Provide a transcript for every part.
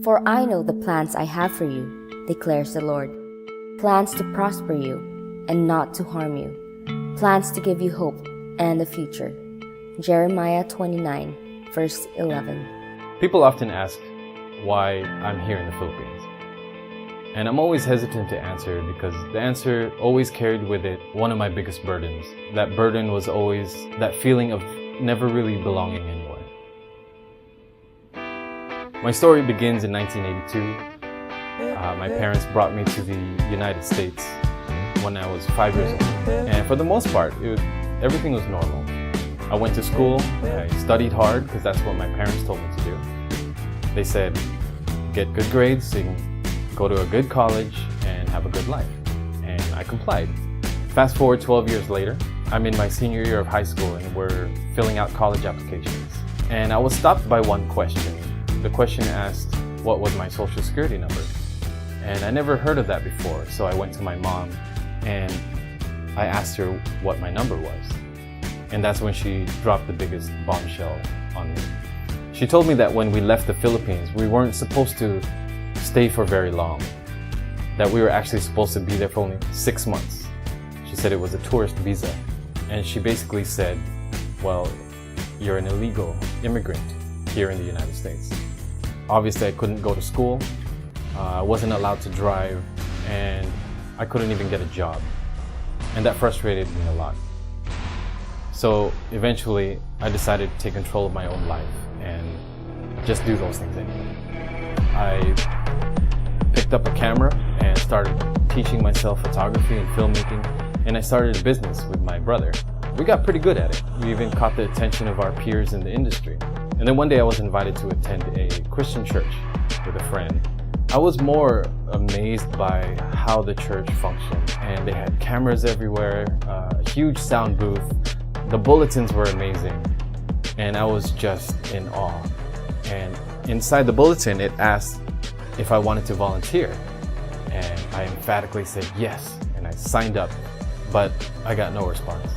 For I know the plans I have for you, declares the Lord. Plans to prosper you and not to harm you. Plans to give you hope and a future. Jeremiah 29, verse 11. People often ask why I'm here in the Philippines. And I'm always hesitant to answer because the answer always carried with it one of my biggest burdens. That burden was always that feeling of never really belonging anywhere. My story begins in 1982. My parents brought me to the United States when I was 5 years old. And for the most part, everything was normal. I went to school, I studied hard because that's what my parents told me to do. They said, get good grades, so you can go to a good college and have a good life. And I complied. Fast forward 12 years later, I'm in my senior year of high school and we're filling out college applications. And I was stopped by one question. The question asked, what was my social security number? And I never heard of that before, so I went to my mom and I asked her what my number was. And that's when she dropped the biggest bombshell on me. She told me that when we left the Philippines, we weren't supposed to stay for very long. That we were actually supposed to be there for only 6 months. She said it was a tourist visa. And she basically said, well, you're an illegal immigrant here in the United States. Obviously, I couldn't go to school. I wasn't allowed to drive, and I couldn't even get a job. And that frustrated me a lot. So eventually, I decided to take control of my own life and just do those things anyway. I picked up a camera and started teaching myself photography and filmmaking, and I started a business with my brother. We got pretty good at it. We even caught the attention of our peers in the industry. And then one day I was invited to attend a Christian church with a friend. I was more amazed by how the church functioned, and they had cameras everywhere, a huge sound booth. The bulletins were amazing, and I was just in awe. And inside the bulletin, it asked if I wanted to volunteer. And I emphatically said yes, and I signed up, but I got no response.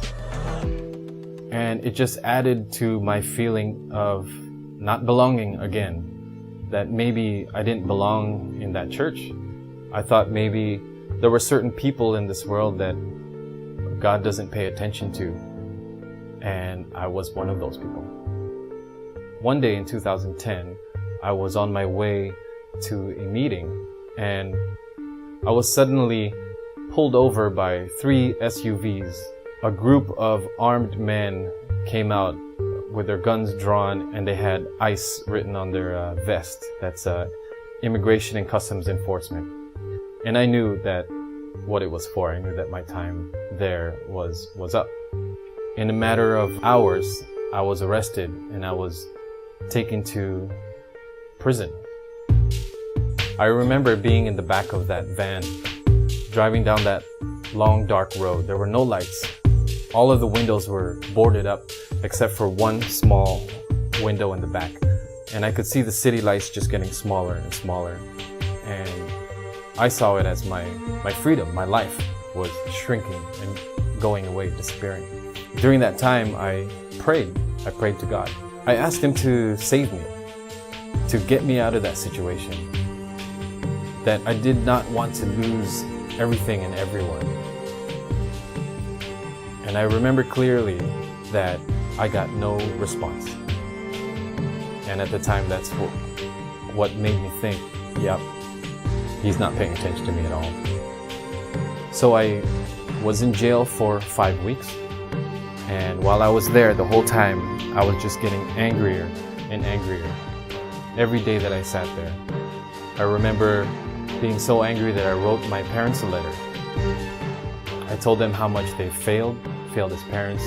And it just added to my feeling of not belonging again. That maybe I didn't belong in that church. I thought maybe there were certain people in this world that God doesn't pay attention to. And I was one of those people. One day in 2010, I was on my way to a meeting and I was suddenly pulled over by 3 SUVs. A group of armed men came out with their guns drawn and they had ICE written on their vest. That's Immigration and Customs Enforcement. And I knew that what it was for. I knew that my time there was up. In a matter of hours, I was arrested and I was taken to prison. I remember being in the back of that van, driving down that long dark road. There were no lights. All of the windows were boarded up except for one small window in the back. And I could see the city lights just getting smaller and smaller. And I saw it as my freedom, my life was shrinking and going away, disappearing. During that time, I prayed to God. I asked Him to save me, to get me out of that situation. That I did not want to lose everything and everyone. And I remember clearly that I got no response. And at the time, that's what made me think, yep, He's not paying attention to me at all. So I was in jail for 5 weeks. And while I was there, the whole time, I was just getting angrier and angrier. Every day that I sat there. I remember being so angry that I wrote my parents a letter. I told them how much they failed as parents.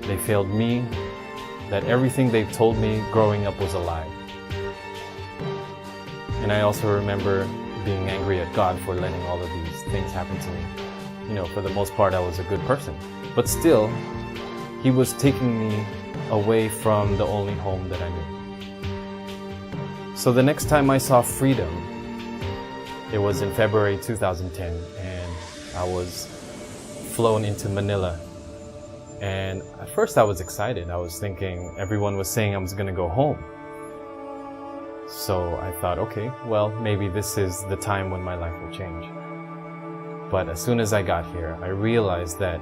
They failed me, that everything they told me growing up was a lie. And I also remember being angry at God for letting all of these things happen to me. You know, for the most part, I was a good person. But still, He was taking me away from the only home that I knew. So the next time I saw freedom, it was in February 2010, and I was flown into Manila. And at first I was excited. I was thinking everyone was saying I was going to go home. So I thought, okay, well, maybe this is the time when my life will change. But as soon as I got here, I realized that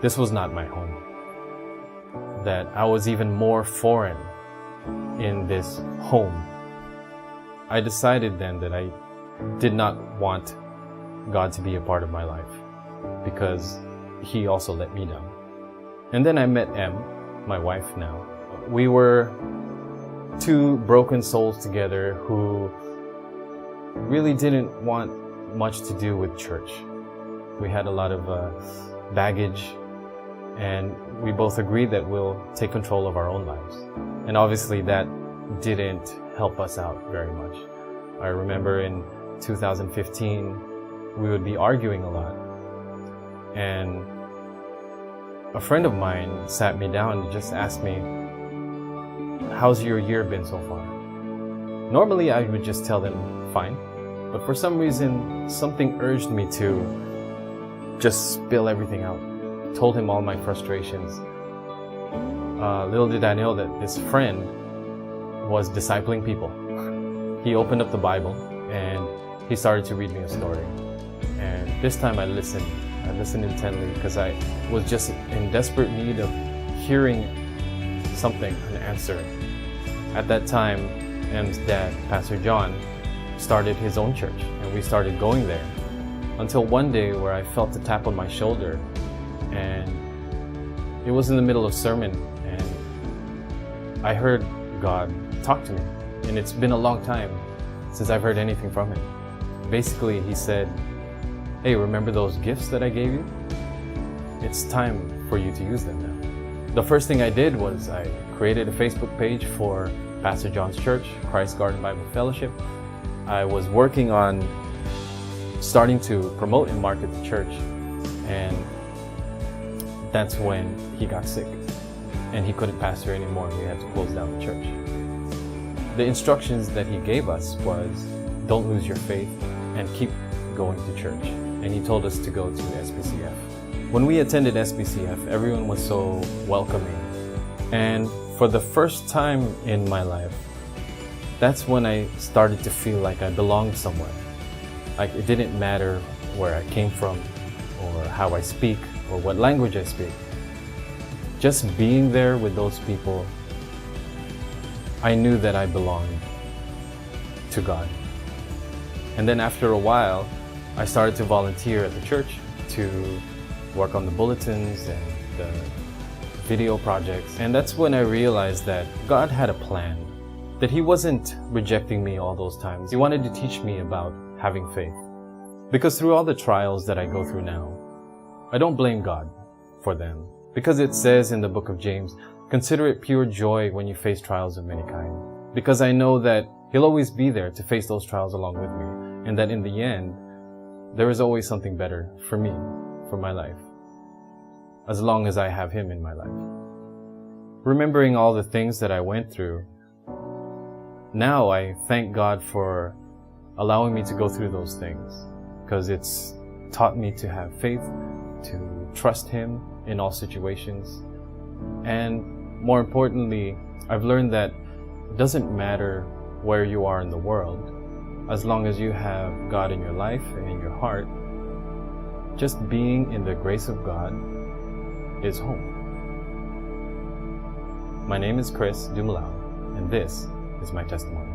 this was not my home. That I was even more foreign in this home. I decided then that I did not want God to be a part of my life because He also let me down. And then I met Em, my wife now. We were two broken souls together who really didn't want much to do with church. We had a lot of baggage, and we both agreed that we'll take control of our own lives. And obviously that didn't help us out very much. I remember in 2015, we would be arguing a lot. And a friend of mine sat me down and just asked me, "How's your year been so far?" Normally I would just tell them, fine. But for some reason, something urged me to just spill everything out. Told him all my frustrations. Little did I know that this friend was discipling people. He opened up the Bible and he started to read me a story. And this time I listened. I listened intently because I was just in desperate need of hearing something, an answer. At that time, Em's dad, Pastor John, started his own church, and we started going there. Until one day where I felt a tap on my shoulder, and it was in the middle of sermon, and I heard God talk to me. And it's been a long time since I've heard anything from Him. Basically, He said, "Hey, remember those gifts that I gave you? It's time for you to use them now." The first thing I did was I created a Facebook page for Pastor John's church, Christ Garden Bible Fellowship. I was working on starting to promote and market the church, and that's when he got sick and he couldn't pastor anymore. We had to close down the church. The instructions that he gave us was, don't lose your faith and keep going to church. And he told us to go to SBCF. When we attended SBCF, everyone was so welcoming. And for the first time in my life, that's when I started to feel like I belonged somewhere. Like it didn't matter where I came from or how I speak or what language I speak. Just being there with those people, I knew that I belonged to God. And then after a while, I started to volunteer at the church to work on the bulletins and the video projects. And that's when I realized that God had a plan, that He wasn't rejecting me all those times. He wanted to teach me about having faith. Because through all the trials that I go through now, I don't blame God for them. Because it says in the book of James, consider it pure joy when you face trials of many kinds. Because I know that He'll always be there to face those trials along with me. And that in the end, there is always something better for me, for my life. As long as I have Him in my life. Remembering all the things that I went through, now I thank God for allowing me to go through those things. Because it's taught me to have faith, to trust Him in all situations. And more importantly, I've learned that it doesn't matter where you are in the world, as long as you have God in your life and in your heart, just being in the grace of God is home. My name is Chris Dumlao, and this is my testimony.